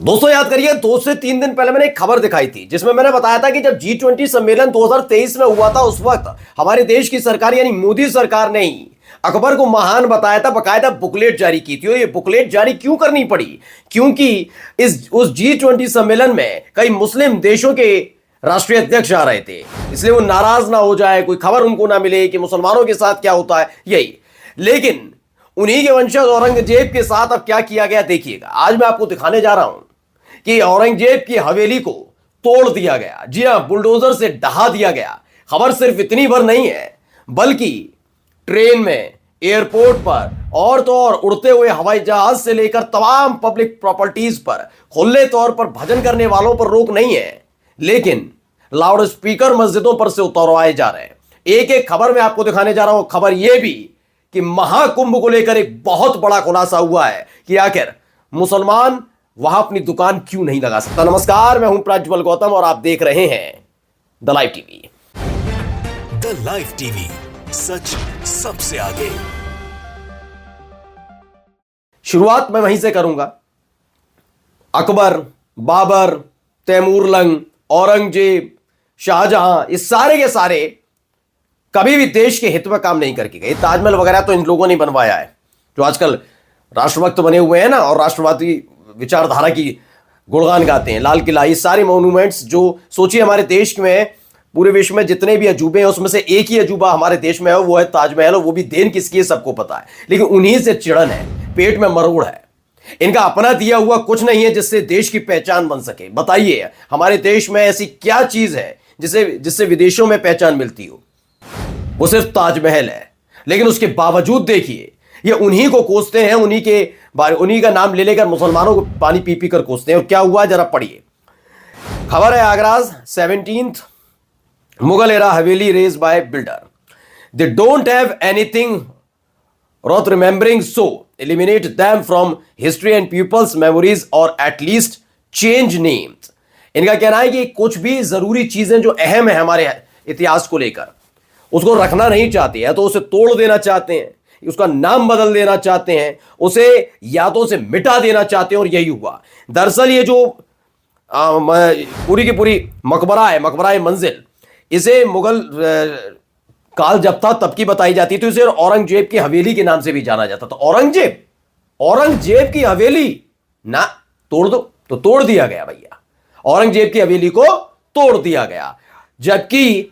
दोस्तों याद करिए 2 से 3 दिन पहले मैंने एक खबर दिखाई थी जिसमें मैंने बताया था कि जब G20 सम्मेलन 2023 में हुआ था उस वक्त हमारे देश की सरकार यानी मोदी सरकार ने ही अकबर को महान बताया था, बकायदा बुकलेट जारी की थी। और ये बुकलेट जारी क्यों करनी पड़ी? क्योंकि उस G20 सम्मेलन में कई मुस्लिम देशों के राष्ट्रीय अध्यक्ष आ रहे थे, इसलिए वो नाराज ना हो जाए, कोई खबर उनको ना मिले कि मुसलमानों के साथ क्या होता है यही। लेकिन उन्हीं के वंशज औरंगजेब के साथ अब क्या किया गया देखिएगा। आज मैं आपको दिखाने जा रहा हूं कि औरंगजेब की हवेली को तोड़ दिया गया। जी हां, बुलडोजर से ढहा दिया गया। खबर सिर्फ इतनी भर नहीं है, बल्कि ट्रेन में, एयरपोर्ट पर और तो और उड़ते हुए हवाई जहाज से लेकर तमाम पब्लिक प्रॉपर्टीज पर खुले तौर पर भजन करने वालों पर रोक नहीं है, लेकिन लाउड स्पीकर मस्जिदों पर से उतरवाए जा रहे हैं। एक एक खबर में आपको दिखाने जा रहा हूं। खबर यह भी कि महाकुंभ को लेकर एक बहुत बड़ा खुलासा हुआ है कि आखिर मुसलमान वहां अपनी दुकान क्यों नहीं लगा सकता। नमस्कार, मैं हूं प्रज्वल गौतम और आप देख रहे हैं the live TV. The live TV, सच सबसे आगे। शुरुआत मैं वहीं से करूंगा। अकबर, बाबर, तैमूरलंग, औरंगजेब, शाहजहां, इस सारे के सारे कभी भी देश के हित में काम नहीं करके गए। ताजमहल वगैरह तो इन लोगों ने बनवाया है, जो आजकल राष्ट्रभक्त बने हुए हैं ना और राष्ट्रवादी विचारधारा की गुणगान गाते हैं। लाल किला, ये सारे मॉन्यूमेंट्स जो सोचिए हमारे देश में, पूरे विश्व में जितने भी अजूबे हैं उसमें से एक ही अजूबा हमारे देश में है, वो है ताजमहल। और वो भी देन किसकी है सबको पता है, लेकिन उन्हीं से चिड़न है, पेट में मरोड़ है। इनका अपना दिया हुआ कुछ नहीं है जिससे देश की पहचान बन सके। बताइए हमारे देश में ऐसी क्या चीज है जिससे विदेशों में पहचान मिलती हो? वो सिर्फ ताजमहल है। लेकिन उसके बावजूद देखिए ये उन्हीं को कोसते हैं, उन्हीं का नाम ले लेकर मुसलमानों को पानी पी पी कर कोसते हैं। और क्या हुआ जरा पढ़िए। खबर है आगराज 17th Mughal era haveli razed by builder, they don't have anything worth remembering, so eliminate them from history and people's memories or at least change names। इनका कहना है कि कुछ भी जरूरी चीजें जो अहम है हमारे इतिहास को लेकर उसको रखना नहीं चाहते हैं, तो उसे तोड़ देना चाहते हैं, उसका नाम बदल देना चाहते हैं, उसे यादों से मिटा देना चाहते हैं। और यही हुआ। दरअसल ये जो पूरी की पूरी मकबरा मंजिल, इसे मुगल काल जब था तब की बताई जाती थी। इसे औरंगजेब की हवेली के नाम से भी जाना जाता था। औरंगजेब की हवेली ना तोड़ दो, तो तोड़ दिया गया भैया। औरंगजेब की हवेली को तोड़ दिया गया। जबकि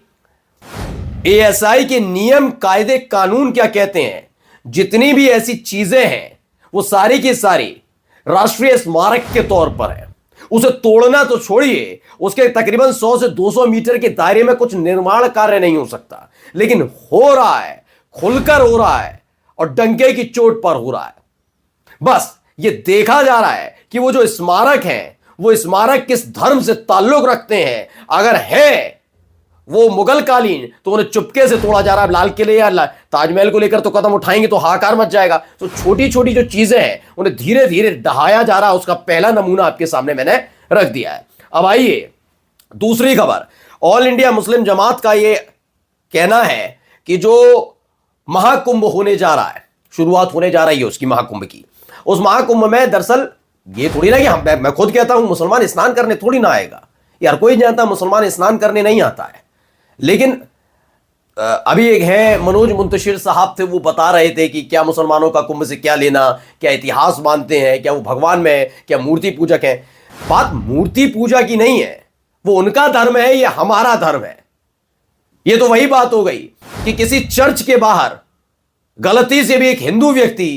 एएसआई के नियम, कायदे, कानून क्या कहते हैं? जितनी भी ऐसी चीजें हैं वो सारी की सारी राष्ट्रीय स्मारक के तौर पर है। उसे तोड़ना तो छोड़िए, उसके तकरीबन 100 से 200 मीटर के दायरे में कुछ निर्माण कार्य नहीं हो सकता, लेकिन हो रहा है, खुलकर हो रहा है और डंके की चोट पर हो रहा है। बस ये देखा जा रहा है कि वो जो स्मारक हैं, वो स्मारक किस धर्म से ताल्लुक रखते हैं। अगर है वो मुगल कालीन, तो उन्हें चुपके से तोड़ा जा रहा है। लाल किले या ताजमहल को लेकर तो कदम उठाएंगे तो हाहाकार मच जाएगा। तो छोटी छोटी जो चीजें हैं उन्हें धीरे धीरे ढहाया जा रहा है। उसका पहला नमूना आपके सामने मैंने रख दिया है। अब आइए दूसरी खबर। ऑल इंडिया मुस्लिम जमात का ये कहना है कि जो महाकुंभ होने जा रहा है, शुरुआत होने जा रही है उसकी, महाकुंभ की, उस महाकुंभ में दरअसल ये थोड़ी ना कि मैं खुद कहता हूं मुसलमान स्नान करने थोड़ी ना आएगा। यार कोई जानता मुसलमान स्नान करने नहीं आता है। लेकिन अभी एक है मनोज मुंतशिर साहब थे, वो बता रहे थे कि क्या मुसलमानों का कुंभ से क्या लेना, क्या इतिहास मानते हैं, क्या वो भगवान में है, क्या मूर्ति पूजक हैं। बात मूर्ति पूजा की नहीं है, वो उनका धर्म है, ये हमारा धर्म है। ये तो वही बात हो गई कि किसी चर्च के बाहर गलती से भी एक हिंदू व्यक्ति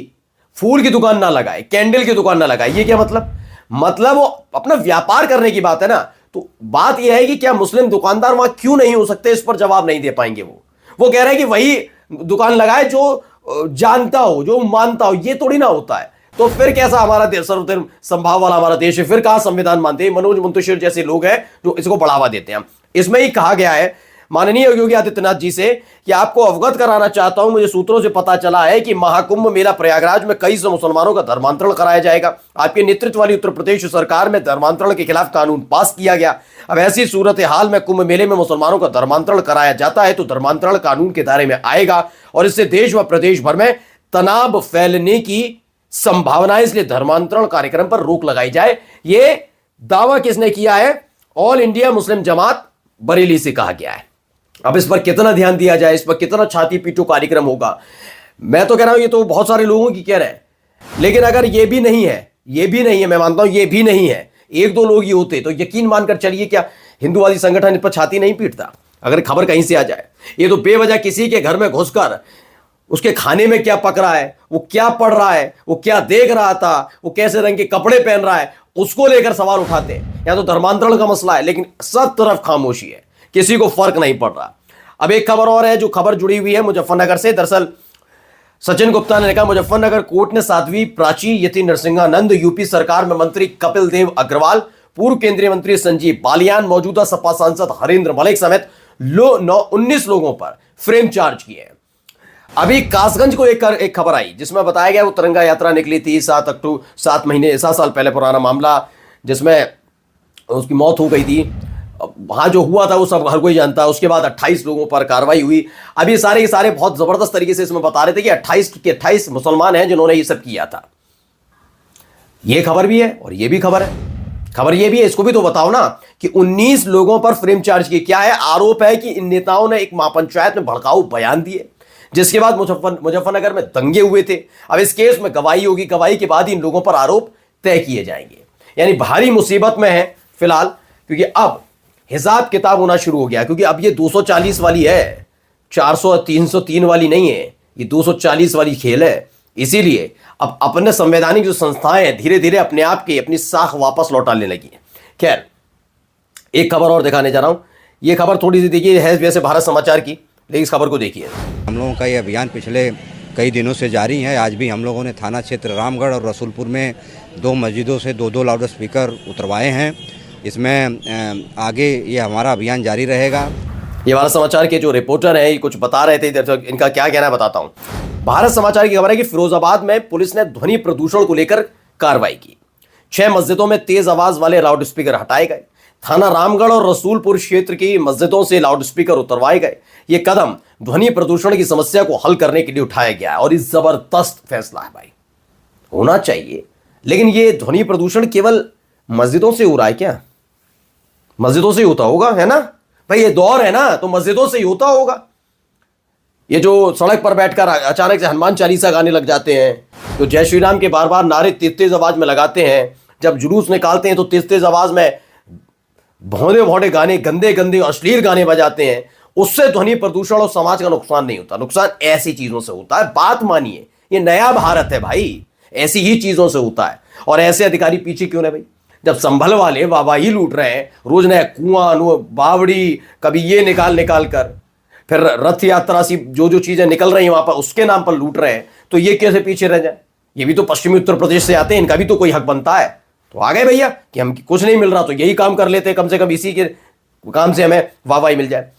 फूल की दुकान ना लगाए, कैंडल की दुकान ना लगाए। ये क्या मतलब वो अपना व्यापार करने की बात है ना। तो बात यह है कि क्या मुस्लिम दुकानदार वहां क्यों नहीं हो सकते? इस पर जवाब नहीं दे पाएंगे। वो कह रहे हैं कि वही दुकान लगाए जो जानता हो, जो मानता हो। ये थोड़ी ना होता है। तो फिर कैसा हमारा देश, सर्वधर्म संभाव वाला हमारा देश है? फिर कहां संविधान मानते हैं? मनोज मुंतशिर जैसे लोग हैं जो इसको बढ़ावा देते हैं। इसमें ही कहा गया है माननीय योगी आदित्यनाथ जी से कि आपको अवगत कराना चाहता हूं, मुझे सूत्रों से पता चला है कि महाकुंभ मेला प्रयागराज में कई सौ मुसलमानों का धर्मांतरण कराया जाएगा। आपके नेतृत्व वाली उत्तर प्रदेश सरकार में धर्मांतरण के खिलाफ कानून पास किया गया। अब ऐसी सूरत हाल में कुंभ मेले में मुसलमानों का धर्मांतरण कराया जाता है तो धर्मांतरण कानून के दायरे में आएगा और इससे देश व प्रदेश भर में तनाव फैलने की संभावना है, इसलिए धर्मांतरण कार्यक्रम पर रोक लगाई जाए। ये दावा किसने किया है? ऑल इंडिया मुस्लिम जमात बरेली से कहा गया है। अब इस पर कितना ध्यान दिया जाए, इस पर कितना छाती पीटू कार्यक्रम होगा, मैं तो कह रहा हूं ये तो बहुत सारे लोगों की कह रहे हैं। लेकिन अगर ये भी नहीं है, मैं मानता हूं ये भी नहीं है, एक दो लोग ही होते तो यकीन मानकर चलिए क्या हिंदूवादी संगठन इस पर छाती नहीं पीटता अगर खबर कहीं से आ जाए। ये तो बेवजह किसी के घर में घुसकर उसके खाने में क्या पक रहा है, वो क्या पढ़ रहा है, वो क्या देख रहा था, वो कैसे रंग के कपड़े पहन रहा है, उसको लेकर सवाल उठाते हैं। या तो धर्मांतरण का मसला है, लेकिन सब तरफ खामोशी है, किसी को फर्क नहीं पड़ रहा। अब एक खबर और है जो खबर जुड़ी हुई है मुजफ्फरनगर से। दरअसल सचिन गुप्ता ने लिखा, मुजफ्फरनगर कोर्ट ने साध्वी प्राची यति नरसिंहानंद, यूपी सरकार में मंत्री कपिल देव अग्रवाल, पूर्व केंद्रीय मंत्री संजीव बालियान, मौजूदा सपा सांसद हरेंद्र मलिक समेत 19 लोगों पर फ्रेम चार्ज किए हैं। अभी कासगंज को एक खबर आई जिसमें बताया गया वो तिरंगा यात्रा निकली थी 7 साल पहले पुराना मामला, जिसमें उसकी मौत हो गई थी। वहां जो हुआ था वो सब हर कोई जानता है। उसके बाद 28 लोगों पर कार्रवाई हुई। अब ये सारे के सारे बहुत जबरदस्त तरीके से इसमें बता रहे थे कि 28 मुसलमान हैं जिन्होंने ये सब किया था। ये खबर भी है और ये भी खबर है। खबर ये भी है, इसको भी तो बताओ ना कि 19 लोगों पर फ्रेम चार्ज किए। क्या है? आरोप है कि इन नेताओं ने एक महापंचायत में भड़काऊ बयान दिए, जिसके बाद मुजफ्फरनगर में दंगे हुए थे। अब इस केस में गवाही होगी, गवाही के बाद इन लोगों पर आरोप तय किए जाएंगे। यानी भारी मुसीबत में है फिलहाल, क्योंकि अब हिसाब किताब होना शुरू हो गया। क्योंकि अब ये 240 वाली है, 400 303 वाली नहीं है, ये 240 वाली खेल है। इसीलिए अब अपने संवैधानिक जो संस्थाएं हैं धीरे धीरे अपने आप की अपनी साख वापस लौटाने लगी है। खैर, एक खबर और दिखाने जा रहा हूं। ये खबर थोड़ी सी देखिए है वैसे भारत समाचार की, लेकिन इस खबर को देखिए। हम लोगों का ये अभियान पिछले कई दिनों से जारी है। आज भी हम लोगों ने थाना क्षेत्र रामगढ़ और रसूलपुर में 2 मस्जिदों से 2-2 लाउड स्पीकर उतरवाए हैं। इसमें आगे ये हमारा अभियान जारी रहेगा। ये भारत समाचार के जो रिपोर्टर हैं ये कुछ बता रहे थे, इनका क्या कहना है बताता हूं। भारत समाचार की खबर है कि फिरोजाबाद में पुलिस ने ध्वनि प्रदूषण को लेकर कार्रवाई की। 6 मस्जिदों में तेज आवाज वाले लाउड स्पीकर हटाए गए। थाना रामगढ़ और रसूलपुर क्षेत्र की मस्जिदों से लाउड स्पीकर उतरवाए गए। ये कदम ध्वनि प्रदूषण की समस्या को हल करने के लिए उठाया गया है और ये जबरदस्त फैसला है भाई, होना चाहिए। लेकिन ये ध्वनि प्रदूषण केवल मस्जिदों से हो रहा है क्या? मस्जिदों से ही होता होगा, है ना भाई? ये दौर है ना, तो मस्जिदों से ही होता होगा। ये जो सड़क पर बैठकर अचानक से हनुमान चालीसा गाने लग जाते हैं, तो जय श्री राम के बार बार नारे तेज तेज आवाज में लगाते हैं, जब जुलूस निकालते हैं तो तेज तेज आवाज में भौंदे भौंदे गाने, गंदे गंदे अश्लील गाने बजाते हैं, उससे ध्वनि प्रदूषण और समाज का नुकसान नहीं होता। नुकसान ऐसी चीजों से होता है। बात मानिए, ये नया भारत है भाई, ऐसी ही चीजों से होता है। और ऐसे अधिकारी पीछे क्यों नहीं भाई? जब संभल वाले वाहवाही लूट रहे हैं, रोज नया कुआं बावड़ी, कभी ये निकाल कर, फिर रथ यात्रा सी जो चीजें निकल रही हैं वहां पर उसके नाम पर लूट रहे हैं, तो ये कैसे पीछे रह जाए? ये भी तो पश्चिमी उत्तर प्रदेश से आते हैं, इनका भी तो कोई हक बनता है। तो आ गए भैया कि हम कुछ नहीं मिल रहा तो यही काम कर लेते हैं, कम से कम इसी के काम से हमें वाहवाही मिल जाए।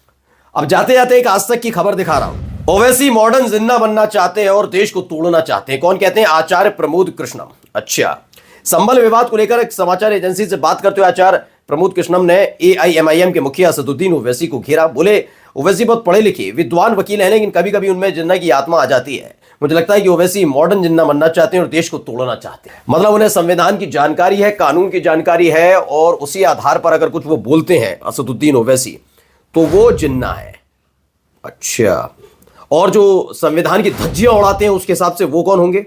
अब जाते जाते एक आज तक की खबर दिखा रहा हूं। ओवैसी मॉडर्न जिन्ना बनना चाहते हैं और देश को तोड़ना चाहते हैं। कौन कहते हैं? आचार्य प्रमोद कृष्णम। अच्छा, संभल विवाद को लेकर एक समाचार एजेंसी से बात करते हुए आचार्य प्रमोद कृष्णम ने AIMIM के मुखिया असदुद्दीन ओवैसी को घेरा। बोले ओवैसी बहुत पढ़े लिखे विद्वान वकील हैं, लेकिन कभी कभी उनमें जिन्ना की आत्मा आ जाती है। मुझे लगता है कि ओवैसी मॉडर्न जिन्ना बनना चाहते हैं और देश को तोड़ना चाहते हैं। मतलब उन्हें संविधान की जानकारी है, कानून की जानकारी है, और उसी आधार पर अगर कुछ वो बोलते हैं असदुद्दीन ओवैसी तो वो जिन्ना है। अच्छा, और जो संविधान की धज्जियां उड़ाते हैं उसके हिसाब से वो कौन होंगे?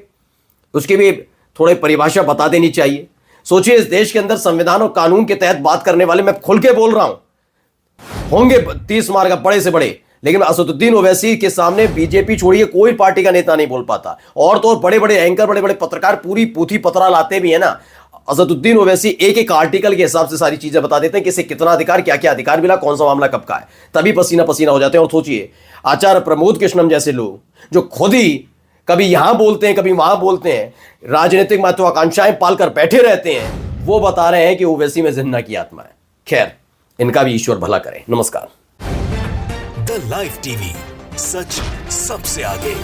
उसकी भी थोड़ी परिभाषा बता देनी चाहिए। सोचिए, इस देश के अंदर संविधान और कानून के तहत बात करने वाले, मैं खुल के बोल रहा हूं, होंगे 30 मार्ग बड़े से बड़े, लेकिन असदुद्दीन ओवैसी के सामने बीजेपी छोड़िए कोई पार्टी का नेता नहीं बोल पाता। और तो बड़े बड़े एंकर, बड़े बड़े पत्रकार पूरी पोथी पतरा लाते भी है ना, असदुद्दीन ओवैसी एक एक आर्टिकल के हिसाब से सारी चीजें बता देते हैं, किसे कितना अधिकार, क्या क्या अधिकार मिला, कौन सा मामला कब का है, तभी पसीना पसीना हो जाते हैं। और सोचिए, आचार्य प्रमोद कृष्णम जैसे लोग जो खुद ही कभी यहां बोलते हैं कभी वहां बोलते हैं, राजनीतिक महत्वाकांक्षाएं पालकर बैठे रहते हैं, वो बता रहे हैं कि ओवैसी में जिन्ना की आत्मा है। खैर, इनका भी ईश्वर भला करे। नमस्कार। द लाइव टीवी, सच सबसे आगे।